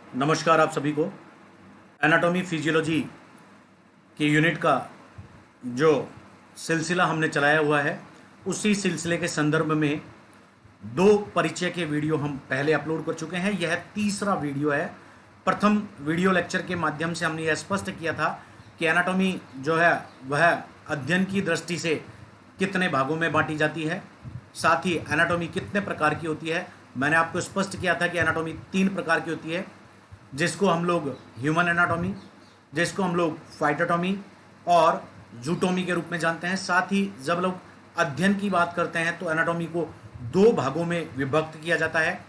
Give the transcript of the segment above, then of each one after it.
नमस्कार आप सभी को। एनाटॉमी फिजियोलॉजी के यूनिट का जो सिलसिला हमने चलाया हुआ है, उसी सिलसिले के संदर्भ में दो परिचय के वीडियो हम पहले अपलोड कर चुके हैं। यह तीसरा वीडियो है। प्रथम वीडियो लेक्चर के माध्यम से हमने यह स्पष्ट किया था कि एनाटॉमी जो है वह अध्ययन की दृष्टि से कितने भागों में बांटी जाती है, साथ ही एनाटॉमी कितने प्रकार की होती है। मैंने आपको स्पष्ट किया था कि एनाटॉमी 3 प्रकार की होती है, जिसको हम लोग ह्यूमन एनाटॉमी, जिसको हम लोग फाइटोटॉमी और जूटोमी के रूप में जानते हैं। साथ ही जब लोग अध्ययन की बात करते हैं तो एनाटॉमी को 2 भागों में विभक्त किया जाता है,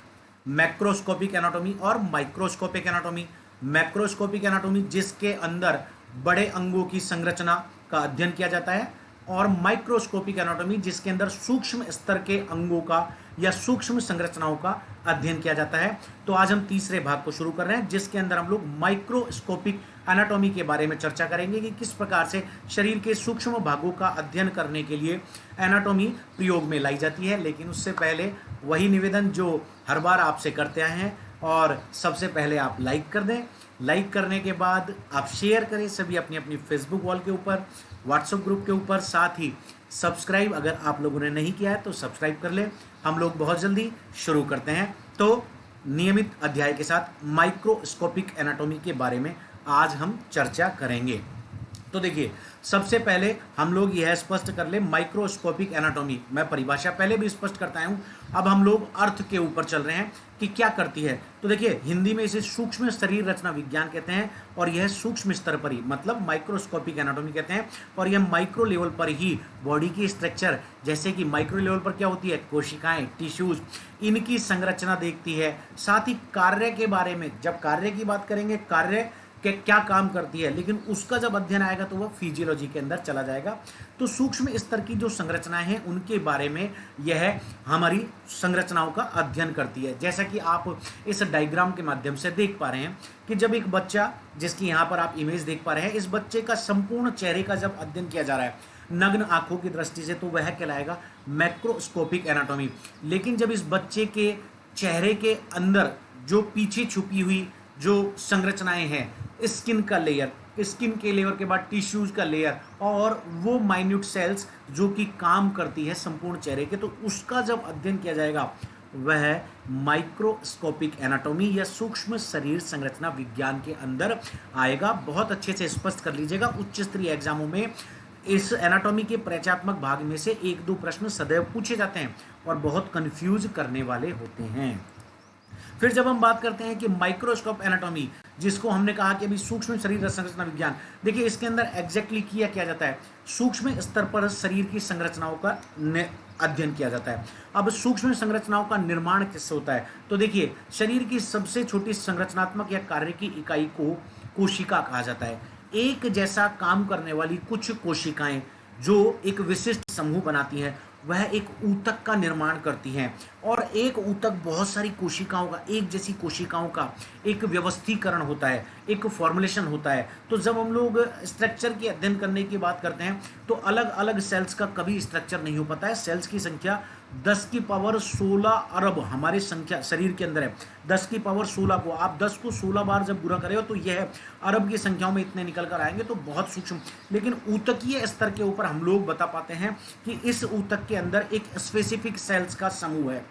मैक्रोस्कोपिक एनाटॉमी और माइक्रोस्कोपिक एनाटॉमी। मैक्रोस्कोपिक एनाटॉमी जिसके अंदर बड़े अंगों की संरचना का अध्ययन किया जाता है, और माइक्रोस्कोपिक एनाटॉमी जिसके अंदर सूक्ष्म स्तर के अंगों का या सूक्ष्म संरचनाओं का अध्ययन किया जाता है। तो आज हम तीसरे भाग को शुरू कर रहे हैं, जिसके अंदर हम लोग माइक्रोस्कोपिक एनाटॉमी के बारे में चर्चा करेंगे कि किस प्रकार से शरीर के सूक्ष्म भागों का अध्ययन करने के लिए एनाटॉमी प्रयोग में लाई जाती है। लेकिन उससे पहले वही निवेदन जो हर बार आपसे करते आए हैं, और सबसे पहले आप लाइक कर दें। लाइक करने के बाद आप शेयर करें सभी अपनी अपनी फेसबुक वॉल के ऊपर, व्हाट्सएप ग्रुप के ऊपर। साथ ही सब्सक्राइब अगर आप लोगों ने नहीं किया है तो सब्सक्राइब कर लें। हम लोग बहुत जल्दी शुरू करते हैं। तो नियमित अध्याय के साथ माइक्रोस्कोपिक एनाटॉमी के बारे में आज हम चर्चा करेंगे। तो देखिए, सबसे पहले हम लोग यह स्पष्ट कर ले माइक्रोस्कोपिक एनाटॉमी। मैं परिभाषा पहले भी स्पष्ट करता हूं, अब हम लोग अर्थ के ऊपर चल रहे हैं कि क्या करती है। तो देखिए, हिंदी में इसे सूक्ष्म शरीर रचना विज्ञान कहते हैं, और यह सूक्ष्म स्तर पर ही मतलब माइक्रोस्कोपिक एनाटॉमी कहते हैं। और यह माइक्रो लेवल पर ही बॉडी की स्ट्रक्चर, जैसे कि माइक्रो लेवल पर क्या होती है, कोशिकाएं, टिश्यूज, इनकी संरचना देखती है। साथ ही कार्य के बारे में, जब कार्य की बात करेंगे, कार्य के क्या काम करती है, लेकिन उसका जब अध्ययन आएगा तो वह फिजियोलॉजी के अंदर चला जाएगा। तो सूक्ष्म स्तर की जो संरचनाएं हैं उनके बारे में यह हमारी संरचनाओं का अध्ययन करती है। जैसा कि आप इस डायग्राम के माध्यम से देख पा रहे हैं कि जब एक बच्चा, जिसकी यहाँ पर आप इमेज देख पा रहे हैं, इस बच्चे का संपूर्ण चेहरे का जब अध्ययन किया जा रहा है नग्न आंखों की दृष्टि से, तो वह कहलाएगा मैक्रोस्कोपिक एनाटॉमी। लेकिन जब इस बच्चे के चेहरे के अंदर जो पीछे छुपी हुई जो संरचनाएं हैं, स्किन का लेयर, स्किन के लेयर के बाद टिश्यूज का लेयर, और वो माइन्यूट सेल्स जो कि काम करती है संपूर्ण चेहरे के, तो उसका जब अध्ययन किया जाएगा वह माइक्रोस्कोपिक एनाटॉमी या सूक्ष्म शरीर संरचना विज्ञान के अंदर आएगा। बहुत अच्छे से स्पष्ट कर लीजिएगा, उच्च स्तरीय एग्जामों में इस एनाटॉमी के परिचयात्मक भाग में से 1-2 प्रश्न सदैव पूछे जाते हैं और बहुत कंफ्यूज करने वाले होते हैं। फिर जब हम बात करते हैं कि माइक्रोस्कोप एनाटॉमी, जिसको हमने कहा कि अभी सूक्ष्म शरीर संरचना विज्ञान, देखिए इसके अंदर एग्जैक्टली किया जाता है, सूक्ष्म स्तर पर शरीर की संरचनाओं का अध्ययन किया जाता है। अब सूक्ष्म संरचनाओं का निर्माण किससे होता है, तो देखिए शरीर की सबसे छोटी संरचनात्मक या कार्य की इकाई को कोशिका कहा जाता है। एक जैसा काम करने वाली कुछ कोशिकाएं जो एक विशिष्ट समूह बनाती हैं, वह एक ऊतक का निर्माण करती हैं। और एक ऊतक बहुत सारी कोशिकाओं का, एक जैसी कोशिकाओं का एक व्यवस्थीकरण होता है, एक फॉर्मुलेशन होता है। तो जब हम लोग स्ट्रक्चर के अध्ययन करने की बात करते हैं तो अलग अलग सेल्स का कभी स्ट्रक्चर नहीं हो पाता है। सेल्स की संख्या 10 की पावर 16 अरब हमारे संख्या शरीर के अंदर है। 10 की पावर 16 को आप 10 को 16 बार जब गुणा करें तो यह अरब की संख्याओं में इतने निकल कर आएंगे, तो बहुत सूक्ष्म। लेकिन ऊतकीय स्तर के ऊपर हम लोग बता पाते हैं कि इस ऊतक के अंदर एक स्पेसिफिक सेल्स का समूह है,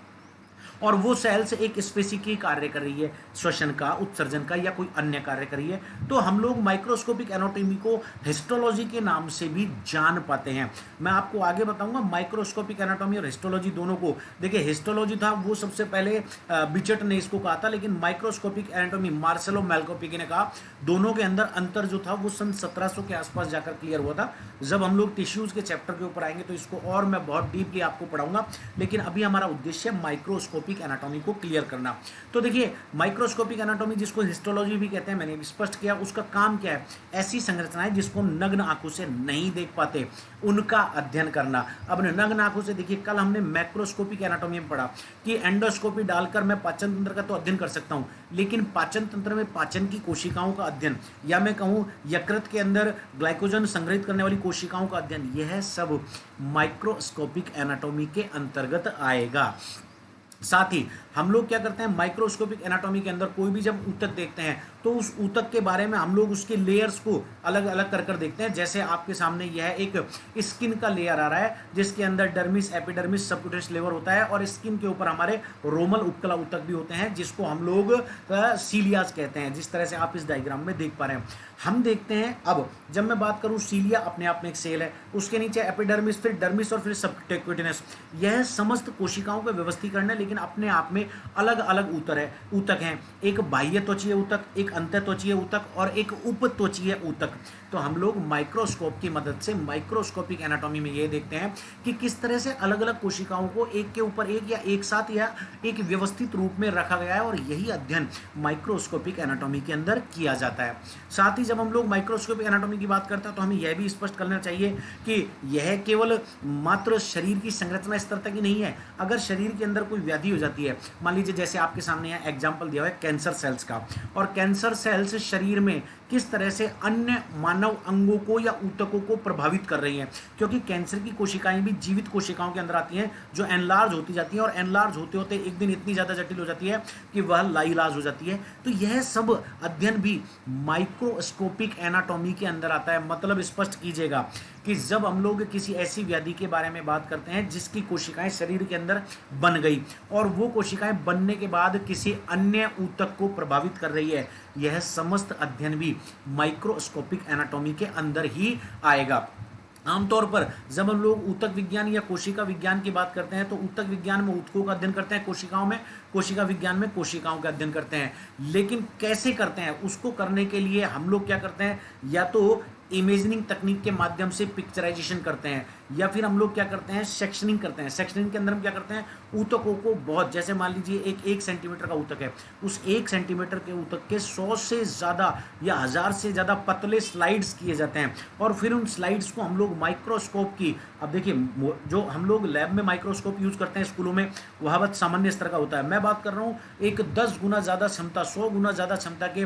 और वो सेल्स एक स्पेसिफिक कार्य कर रही है, श्वसन का, उत्सर्जन का, या कोई अन्य कार्य कर रही है। तो हम लोग माइक्रोस्कोपिक एनाटॉमी को हिस्टोलॉजी के नाम से भी जान पाते हैं। मैं आपको आगे बताऊंगा माइक्रोस्कोपिक एनाटॉमी और हिस्टोलॉजी दोनों को। देखिए, हिस्टोलॉजी था वो सबसे पहले बिचट ने इसको कहा था, लेकिन माइक्रोस्कोपिक एनाटॉमी मार्सेलो मैल्कोपिकी ने कहा। दोनों के अंदर अंतर जो था वो सन 1700 के आसपास जाकर क्लियर हुआ था। जब हम लोग टिश्यूज के चैप्टर के ऊपर आएंगे तो इसको और मैं बहुत डीपली आपको पढ़ाऊंगा, लेकिन अभी हमारा उद्देश्य माइक्रोस्कोपिक एनाटॉमी को क्लियर करना। तो देखिए, माइक्रोस्कोपिक एनाटॉमी जिसको हिस्टोलॉजी भी कहते हैं, मैंने स्पष्ट किया, उसका काम क्या है, ऐसी संरचनाएं जिसको नग्न आंखों से नहीं देख पाते उनका अध्ययन करना। अब नग्न आंखों से देखिए, कल हमने मैक्रोस्कोपिक एनाटॉमी में पढ़ा कि एंडोस्कोपी डालकर मैं पाचन तंत्र का तो अध्ययन कर सकता हूं, लेकिन पाचन तंत्र में पाचन की कोशिकाओं का अध्ययन, या मैं कहूं यकृत के अंदर ग्लाइकोजन संग्रहित करने वाली कोशिकाओं का अध्ययन, यह सब माइक्रोस्कोपिक एनाटॉमी के अंतर्गत आएगा। साथ ही हम लोग क्या करते हैं माइक्रोस्कोपिक एनाटॉमी के अंदर कोई भी जब ऊतक देखते हैं तो उस ऊतक के बारे में हम लोग उसके लेयर्स को अलग अलग कर कर देखते हैं। जैसे आपके सामने यह एक स्किन का लेयर आ रहा है जिसके अंदर डर्मिस, एपिडर्मिस, सबक्यूटेनियस लेयर होता है और स्किन के ऊपर हमारे रोमल उपकला ऊतक भी होते हैं जिसको हम लोग सीलियाज कहते हैं, जिस तरह से आप इस डायग्राम में देख पा रहे हैं। हम देखते हैं अब जब मैं बात करूं सीलिया अपने आप में एक सेल है, उसके नीचे एपिडर्मिस, फिर डर्मिस और फिर सबक्यूटेनियस, यह समस्त कोशिकाओं का व्यवस्थीकरण है लेकिन अपने आप में अलग अलग ऊतक हैं। एक बाह्य त्वचीय ऊतक, एक अंतः त्वचीय ऊतक और एक उप त्वचीय ऊतक। तो हम लोग माइक्रोस्कोप की मदद से माइक्रोस्कोपिक एनाटॉमी में ये देखते हैं कि किस तरह से अलग अलग कोशिकाओं को एक के ऊपर एक या एक साथ या एक व्यवस्थित रूप में रखा गया है और यही अध्ययन माइक्रोस्कोपिक एनाटॉमी के अंदर किया जाता है। साथ ही जब हम लोग माइक्रोस्कोपिक एनाटॉमी की बात करते हैं तो हमें यह भी स्पष्ट करना चाहिए कि यह केवल मात्र शरीर की संरचना स्तर तक ही नहीं है। अगर शरीर के अंदर कोई व्याधि हो जाती है, मान लीजिए जैसे आपके सामने यहाँ एग्जाम्पल दिया हुआ है कैंसर सेल्स का, और कैंसर सेल्स शरीर में किस तरह से अन्य मानव अंगों को या ऊतकों को प्रभावित कर रही हैं, क्योंकि कैंसर की कोशिकाएं भी जीवित कोशिकाओं के अंदर आती हैं जो एनलार्ज होती जाती हैं और एनलार्ज होते होते एक दिन इतनी ज़्यादा जटिल हो जाती है कि वह लाइलाज हो जाती है। तो यह सब अध्ययन भी माइक्रोस्कोपिक एनाटॉमी के अंदर आता है। मतलब स्पष्ट कीजिएगा कि जब हम लोग किसी ऐसी व्याधि के बारे में बात करते हैं जिसकी कोशिकाएं शरीर के अंदर बन गई और वो कोशिकाएं बनने के बाद किसी अन्य ऊतक को प्रभावित कर रही है, यह समस्त अध्ययन भी माइक्रोस्कोपिक एनाटॉमी के अंदर ही आएगा। आमतौर पर जब हम लोग ऊतक विज्ञान या कोशिका विज्ञान की बात करते हैं तो ऊतक विज्ञान में ऊतकों का अध्ययन करते हैं, कोशिकाओं में कोशिका विज्ञान में कोशिकाओं का अध्ययन करते हैं। लेकिन कैसे करते हैं उसको करने के लिए हम लोग क्या करते हैं, या तो इमेजिंग तकनीक के माध्यम से पिक्चराइजेशन करते हैं या फिर हम लोग क्या करते हैं सेक्शनिंग करते हैं। सेक्शनिंग के अंदर हम क्या करते हैं ऊतकों को बहुत, जैसे मान लीजिए एक सेंटीमीटर का ऊतक है, उस 1 सेंटीमीटर के ऊतक के 100 से ज़्यादा या 1000 से ज़्यादा पतले स्लाइड्स किए जाते हैं और फिर उन स्लाइड्स को हम लोग माइक्रोस्कोप की, अब देखिए जो हम लोग लैब में माइक्रोस्कोप यूज़ करते हैं स्कूलों में वह बहुत सामान्य स्तर का होता है। मैं बात कर रहा हूँ एक 10 गुना ज़्यादा क्षमता, 100 गुना ज़्यादा क्षमता के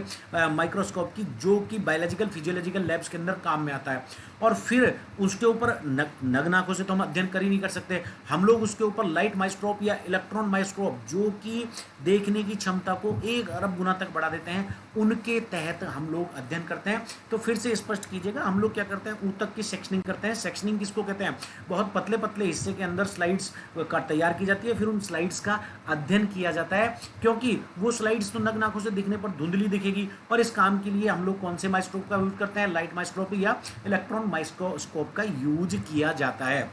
माइक्रोस्कोप की, जो कि बायोलॉजिकल फिजियोलॉजिकल लैब्स के अंदर काम में आता है। और फिर उसके ऊपर नग्न आंखों से तो हम अध्ययन कर ही नहीं कर सकते, हम लोग उसके ऊपर लाइट माइक्रोस्कोप या इलेक्ट्रॉन माइक्रोस्कोप जो कि देखने की क्षमता को 1 अरब गुना तक बढ़ा देते हैं, उनके तहत हम लोग अध्ययन करते हैं। तो फिर से स्पष्ट कीजिएगा, हम लोग क्या करते हैं ऊतक की सेक्शनिंग करते हैं। सेक्शनिंग किसको कहते हैं, बहुत पतले पतले हिस्से के अंदर स्लाइड्स तैयार की जाती है, फिर उन स्लाइड्स का अध्ययन किया जाता है, क्योंकि वो स्लाइड्स तो नग्न आंखों से दिखने पर धुंधली दिखेगी। और इस काम के लिए हम लोग कौन से माइक्रोस्कोप का यूज करते हैं, लाइट माइक्रोस्कोप या इलेक्ट्रॉन माइक्रोस्कोप का यूज किया जाता है।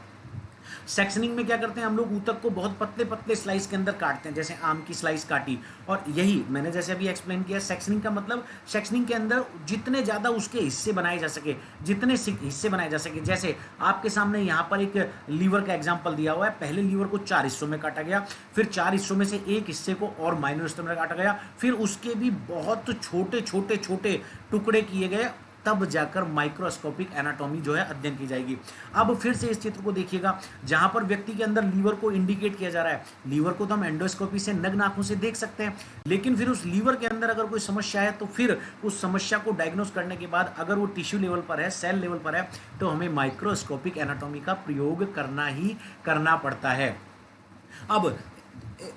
सेक्शनिंग में क्या करते हैं हम लोग ऊतक को बहुत पतले पतले स्लाइस के अंदर काटते हैं, जैसे आम की स्लाइस काटी। और यही मैंने जैसे अभी एक्सप्लेन किया, सेक्शनिंग का मतलब सेक्शनिंग के अंदर जितने ज़्यादा उसके हिस्से बनाए जा सके, जितने हिस्से बनाए जा सके। जैसे आपके सामने यहाँ पर एक लीवर का एग्जाम्पल दिया हुआ है, पहले लीवर को 4 हिस्सों में काटा गया, फिर 4 हिस्सों में से एक हिस्से को और माइनर हिस्सों में काटा गया, फिर उसके भी बहुत छोटे छोटे छोटे टुकड़े किए गए, तब जाकर माइक्रोस्कोपिक एनाटॉमी जो है अध्ययन की जाएगी। अब फिर से इस चित्र को देखिएगा, जहां पर व्यक्ति के अंदर लीवर को इंडिकेट किया जा रहा है। लीवर को तो हम एंडोस्कोपी से नग्न आंखों से देख सकते हैं, लेकिन फिर उस लीवर के अंदर अगर कोई समस्या है तो फिर उस समस्या को डायग्नोस करने के बाद अगर वो टिश्यू लेवल पर है, सेल लेवल पर है, तो हमें माइक्रोस्कोपिक एनाटॉमी का प्रयोग करना ही करना पड़ता है। अब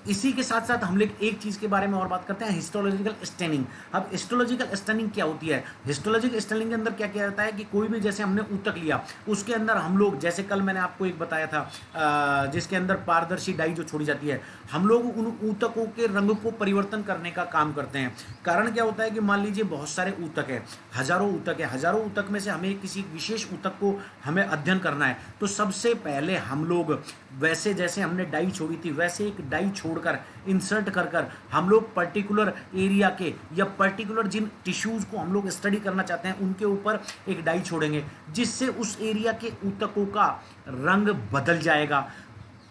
इसी के साथ साथ हम लोग एक चीज के बारे में और बात करते हैं, हिस्टोलॉजिकल स्टेनिंग। अब हिस्टोलॉजिकल स्टेनिंग क्या होती है, हिस्टोलॉजिकल स्टेनिंग के अंदर क्या किया जाता है कि कोई भी, जैसे हमने ऊतक लिया, उसके अंदर हम लोग, जैसे कल मैंने आपको एक बताया था जिसके अंदर पारदर्शी डाई जो छोड़ी जाती है, हम लोग उन ऊतकों के रंग को परिवर्तन करने का काम करते हैं। कारण क्या होता है कि मान लीजिए बहुत सारे ऊतक है, हजारों ऊतक है, हजारों ऊतक में से हमें किसी विशेष ऊतक को हमें अध्ययन करना है, तो सबसे पहले हम लोग वैसे जैसे हमने डाई छोड़ी थी वैसे एक डाई छोड़कर इंसर्ट कर कर हम लोग पर्टिकुलर एरिया के या पर्टिकुलर जिन टिश्यूज को हम लोग स्टडी करना चाहते हैं उनके ऊपर एक डाई छोड़ेंगे, जिससे उस एरिया के ऊतकों का रंग बदल जाएगा।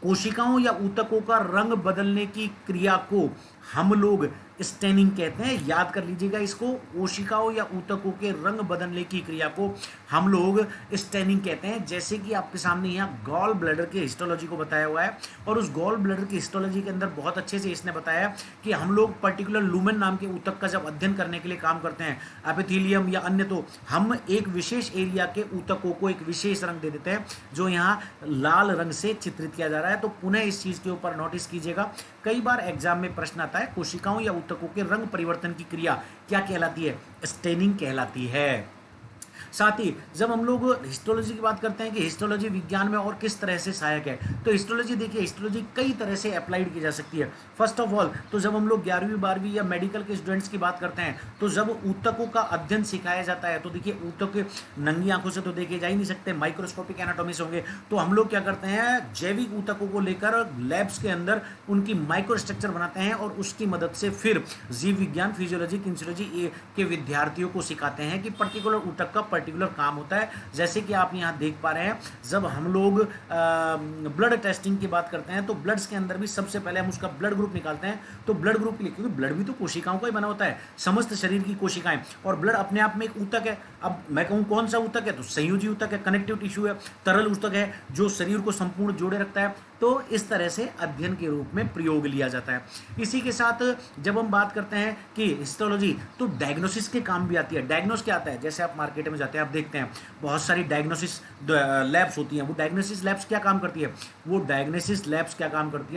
कोशिकाओं या ऊतकों का रंग बदलने की क्रिया को हम लोग स्टेनिंग कहते हैं। याद कर लीजिएगा इसको, कोशिकाओं या ऊतकों के रंग बदलने की क्रिया को हम लोग स्टेनिंग कहते हैं। जैसे कि आपके सामने यहाँ गॉल ब्लैडर के हिस्टोलॉजी को बताया हुआ है, और उस गॉल ब्लैडर की हिस्टोलॉजी के अंदर बहुत अच्छे से इसने बताया कि हम लोग पर्टिकुलर लूमेन नाम के ऊतक का जब अध्ययन करने के लिए काम करते हैं, एपिथेलियम या अन्य, तो हम एक विशेष एरिया के ऊतकों को एक विशेष रंग दे देते हैं, जो यहाँ लाल रंग से चित्रित किया जा रहा है। तो पुनः इस चीज के ऊपर नोटिस कीजिएगा कई बार एग्जाम में प्रश्न आता है, कोशिकाओं या ऊतकों के रंग परिवर्तन की क्रिया क्या कहलाती है? स्टेनिंग कहलाती है। साथ ही जब हम लोग हिस्टोलॉजी की बात करते हैं कि हिस्टोलॉजी विज्ञान में और किस तरह से सहायक है, तो हिस्टोलॉजी देखिए, हिस्टोलॉजी कई तरह से अप्लाइड की जा सकती है। फर्स्ट ऑफ ऑल, तो जब हम लोग 11वीं 12वीं या मेडिकल के स्टूडेंट्स की बात करते हैं, तो जब ऊतकों का अध्ययन सिखाया जाता है, तो देखिए ऊतक नंगी आंखों से तो देखे जा ही नहीं सकते, माइक्रोस्कोपिक एनाटॉमी से होंगे, तो हम लोग क्या करते हैं, जैविक ऊतकों को लेकर लैब्स के अंदर उनकी माइक्रो स्ट्रक्चर बनाते हैं और उसकी मदद से फिर जीव विज्ञान, फिजियोलॉजी, किन्सियोलॉजी के विद्यार्थियों को सिखाते हैं कि पर्टिकुलर ऊतक का पर्टिकुलर काम होता है। जैसे कि आप यहाँ देख पा रहे हैं, जब हम लोग ब्लड टेस्टिंग की बात करते हैं, तो ब्लड्स के अंदर भी सबसे पहले हम उसका ब्लड ग्रुप निकालते हैं, तो ब्लड ग्रुप के लिए, क्योंकि ब्लड भी तो कोशिकाओं का ही बना होता है, समस्त शरीर की कोशिकाएं, और ब्लड अपने आप में एक ऊतक है। अब मैं कहूँ कौन सा ऊतक है, तो संयोजी ऊतक है, कनेक्टिव टिश्यू है, तरल ऊतक है जो शरीर को संपूर्ण जोड़े रखता है। तो इस तरह से अध्ययन के रूप में प्रयोग लिया जाता है। इसी के साथ जब हम बात करते हैं कि हिस्टोलॉजी, तो डायग्नोसिस के काम भी आती है। डायग्नोस क्या आता है, जैसे आप मार्केट में जाते हैं, आप देखते हैं बहुत सारी डायग्नोसिस लैब्स होती हैं। वो डायग्नोसिस लैब्स क्या काम करती है,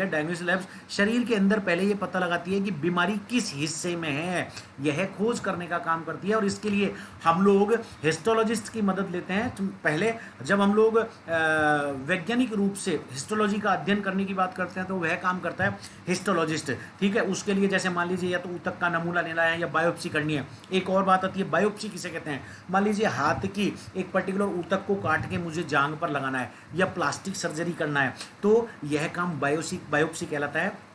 डायग्नोसिस लैब्स शरीर के अंदर पहले ये पता लगाती है कि बीमारी किस हिस्से में है, यह खोज करने का काम करती है। और इसके लिए हम लोग हिस्टोलॉजिस्ट की मदद लेते हैं। पहले जब हम लोग वैज्ञानिक रूप से हिस्टोलॉजी का अध्ययन करने की बात करते हैं, तो वह काम करता है हिस्टोलॉजिस्ट, ठीक है। उसके लिए जैसे मान लीजिए या तो ऊतक का नमूना लेना है या बायोप्सी करनी है। एक और बात आती है, बायोप्सी किसे कहते हैं, मान लीजिए हाथ की एक पर्टिकुलर ऊतक को काट के मुझे जांघ पर लगाना है या प्लास्टिक सर्जरी करना है, तो यह काम बायोप्सी कहलाता है।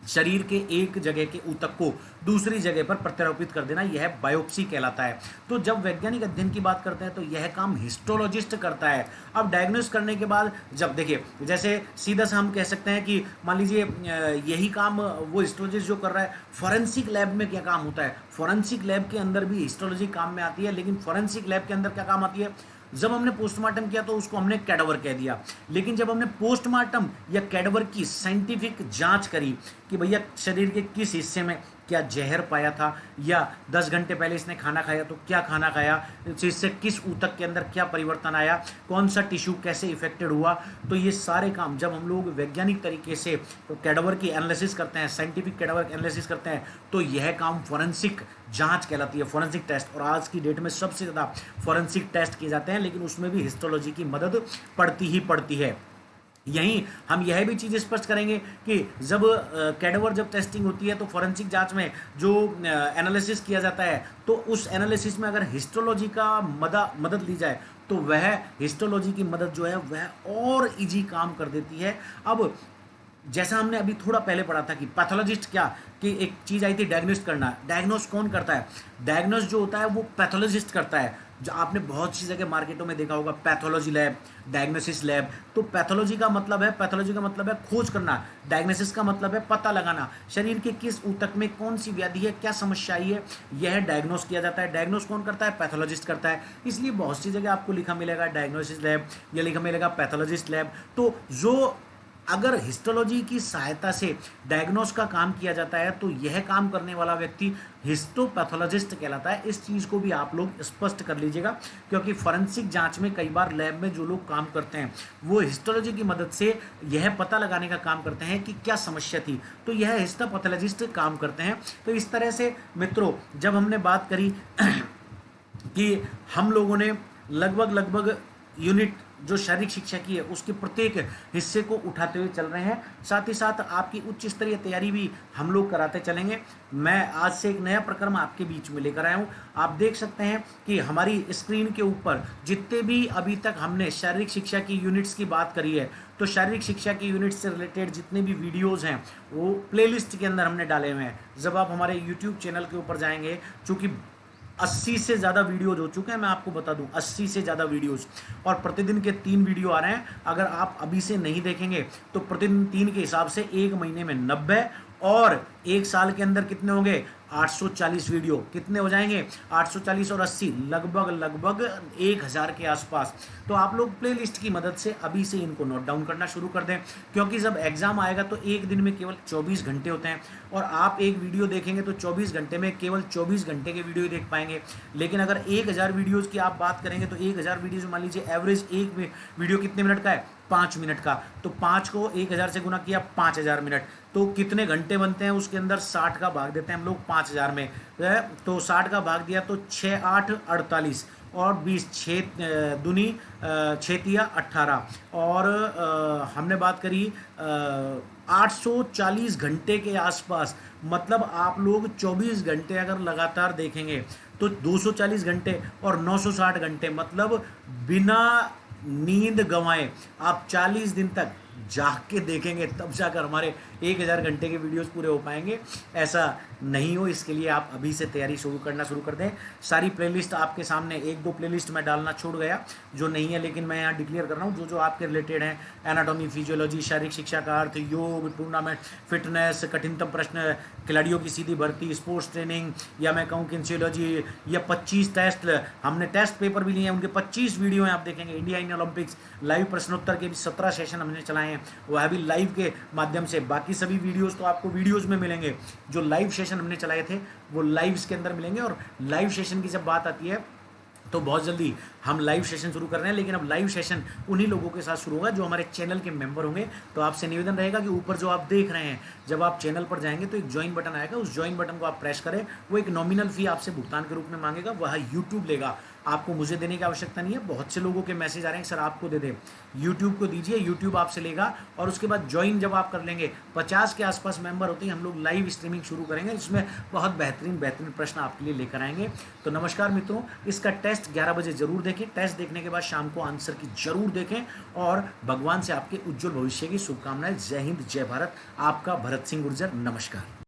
शरीर के एक जगह के ऊतक को दूसरी जगह पर प्रत्यारोपित कर देना, यह बायोप्सी कहलाता है। तो जब वैज्ञानिक अध्ययन की बात करते हैं, तो यह काम हिस्टोलॉजिस्ट करता है। अब डायग्नोस करने के बाद, जब देखिए, जैसे सीधा सा हम कह सकते हैं कि मान लीजिए यही काम वो हिस्टोलॉजिस्ट जो कर रहा है, फॉरेंसिक लैब में क्या काम होता है, फॉरेंसिक लैब के अंदर भी हिस्टोलॉजी काम में आती है। लेकिन फॉरेंसिक लैब के अंदर क्या काम आती है, जब हमने पोस्टमार्टम किया तो उसको हमने कैडावर कह दिया, लेकिन जब हमने पोस्टमार्टम या कैडावर की साइंटिफिक जांच करी कि भैया शरीर के किस हिस्से में क्या जहर पाया था, या 10 घंटे पहले इसने खाना खाया तो क्या खाना खाया, इससे किस ऊतक के अंदर क्या परिवर्तन आया, कौन सा टिश्यू कैसे इफेक्टेड हुआ, तो ये सारे काम जब हम लोग वैज्ञानिक तरीके से कैडावर की एनालिसिस करते हैं, साइंटिफिक कैडावर की एनालिसिस करते हैं, तो यह काम फॉरेंसिक जांच कहलाती है, फॉरेंसिक टेस्ट। और आज की डेट में सबसे ज़्यादा फॉरेंसिक टेस्ट किए जाते हैं, लेकिन उसमें भी हिस्टोलॉजी की मदद पड़ती ही पड़ती है। यहीं हम यह भी चीज़ स्पष्ट करेंगे कि जब कैडावर जब टेस्टिंग होती है, तो फॉरेंसिक जांच में जो एनालिसिस किया जाता है, तो उस एनालिसिस में अगर हिस्टोलॉजी का मदद ली जाए, तो वह हिस्टोलॉजी की मदद जो है वह और इजी काम कर देती है। अब जैसा हमने अभी थोड़ा पहले पढ़ा था कि पैथोलॉजिस्ट क्या, कि एक चीज़ आई थी डायग्नोस करना। डायग्नोस कौन करता है, डायग्नोस जो होता है वो पैथोलॉजिस्ट करता है। जो आपने बहुत सी जगह मार्केटों में देखा होगा, पैथोलॉजी लैब, डायग्नोसिस लैब। तो पैथोलॉजी का मतलब है खोज करना, डायग्नोसिस का मतलब है पता लगाना, शरीर के किस ऊतक में कौन सी व्याधि है, क्या समस्या आई है, यह डायग्नोस किया जाता है। डायग्नोस कौन करता है, पैथोलॉजिस्ट करता है। इसलिए बहुत सी जगह आपको लिखा मिलेगा डायग्नोसिस लैब या लिखा मिलेगा पैथोलॉजिस्ट लैब। तो जो अगर हिस्टोलॉजी की सहायता से डायग्नोस का काम किया जाता है, तो यह काम करने वाला व्यक्ति हिस्टोपैथोलॉजिस्ट कहलाता है। इस चीज़ को भी आप लोग स्पष्ट कर लीजिएगा, क्योंकि फॉरेंसिक जांच में कई बार लैब में जो लोग काम करते हैं, वो हिस्टोलॉजी की मदद से यह पता लगाने का काम करते हैं कि क्या समस्या थी, तो यह हिस्टोपैथोलॉजिस्ट काम करते हैं। तो इस तरह से मित्रों, जब हमने बात करी कि हम लोगों ने लगभग यूनिट जो शारीरिक शिक्षा की है उसके प्रत्येक हिस्से को उठाते हुए चल रहे हैं, साथ ही साथ आपकी उच्च स्तरीय तैयारी भी हम लोग कराते चलेंगे। मैं आज से एक नया प्रक्रम आपके बीच में लेकर आया हूँ। आप देख सकते हैं कि हमारी स्क्रीन के ऊपर जितने भी अभी तक हमने शारीरिक शिक्षा की यूनिट्स की बात करी है, तो शारीरिक शिक्षा की यूनिट से रिलेटेड जितने भी वीडियोज़ हैं वो प्लेलिस्ट के अंदर हमने डाले हुए हैं। जब आप हमारे यूट्यूब चैनल के ऊपर जाएंगे, चूँकि 80 से ज़्यादा वीडियोज हो चुके हैं, मैं आपको बता दूं 80 से ज़्यादा वीडियोज, और प्रतिदिन के 3 वीडियो आ रहे हैं। अगर आप अभी से नहीं देखेंगे तो प्रतिदिन 3 के हिसाब से 1 महीने में 90, और 1 साल के अंदर कितने होंगे, 840 वीडियो। कितने हो जाएंगे, 840 और 80 लगभग 1000 के आसपास। तो आप लोग प्लेलिस्ट की मदद से अभी से इनको नोट डाउन करना शुरू कर दें, क्योंकि जब एग्जाम आएगा तो एक दिन में केवल 24 घंटे होते हैं, और आप एक वीडियो देखेंगे तो 24 घंटे में केवल 24 घंटे के वीडियो ही देख पाएंगे। लेकिन अगर 1000 वीडियोज़ की आप बात करेंगे, तो 1000 वीडियोज़ मान लीजिए एवरेज एक वीडियो कितने मिनट का है, 5 मिनट का, तो 5 को 1000 से गुना किया 5000 मिनट, तो कितने घंटे बनते हैं उसके अंदर 60 का भाग देते हैं हम लोग 5000 में, तो 60 का भाग दिया तो 6 8 48 और 20 छः दूनी 6 तिया 18 और हमने बात करी 840 घंटे के आसपास, मतलब आप लोग 24 घंटे अगर लगातार देखेंगे तो 240 घंटे और 960 घंटे, मतलब बिना नींद गंवाए आप 40 दिन तक जाग के देखेंगे, तब जाकर हमारे 1000 घंटे के वीडियोस पूरे हो पाएंगे। ऐसा नहीं हो, इसके लिए आप अभी से तैयारी करना शुरू कर दें। सारी प्लेलिस्ट आपके सामने, 1-2 प्लेलिस्ट मैं डालना छोड़ गया जो नहीं है, लेकिन मैं यहाँ डिक्लेयर कर रहा हूँ जो जो आपके रिलेटेड हैं, एनाटॉमी, फिजियोलॉजी, शारीरिक शिक्षा का अर्थ, योग, टूर्नामेंट, फिटनेस, कठिनतम प्रश्न, खिलाड़ियों की सीधी भर्ती, स्पोर्ट्स ट्रेनिंग, या मैं कहूँ किन्सियोलॉजी, या 25 टेस्ट, हमने टेस्ट पेपर भी लिए हैं, उनके 25 वीडियो हैं आप देखेंगे। इंडिया इन ओलंपिक्स लाइव प्रश्नोत्तर के भी 17 सेशन हमने चलाए हैं, वह भी लाइव के माध्यम से। बाकी सभी वीडियोस तो आपको वीडियोस में मिलेंगे, जो लाइव सेशन हमने चलाए थे वो लाइव्स के अंदर मिलेंगे। और लाइव सेशन की जब बात आती है तो बहुत जल्दी हम लाइव सेशन शुरू कर रहे हैं, लेकिन अब लाइव सेशन उन्हीं लोगों के साथ शुरू होगा जो हमारे चैनल के मेंबर होंगे। तो आपसे निवेदन रहेगा कि ऊपर जो आप देख रहे हैं, जब आप चैनल पर जाएंगे तो एक ज्वाइन बटन आएगा, उस ज्वाइन बटन को आप प्रेस करें, वो एक नॉमिनल फी आपसे भुगतान के रूप में मांगेगा, वह यूट्यूब लेगा, आपको मुझे देने की आवश्यकता नहीं है। बहुत से लोगों के मैसेज आ रहे हैं सर आपको दे दें, यूट्यूब को दीजिए, यूट्यूब आपसे लेगा। और उसके बाद ज्वाइन जब आप कर लेंगे, 50 के आसपास मेंबर होते हैं, हम लोग लाइव स्ट्रीमिंग शुरू करेंगे, जिसमें बहुत बेहतरीन प्रश्न आपके लिए लेकर आएंगे। तो नमस्कार मित्रों, इसका टेस्ट 11 बजे जरूर देखें, टेस्ट देखने के बाद शाम को आंसर की जरूर देखें, और भगवान से आपके उज्जवल भविष्य की शुभकामनाएं। जय हिंद, जय भारत, आपका भरत सिंह गुर्जर, नमस्कार।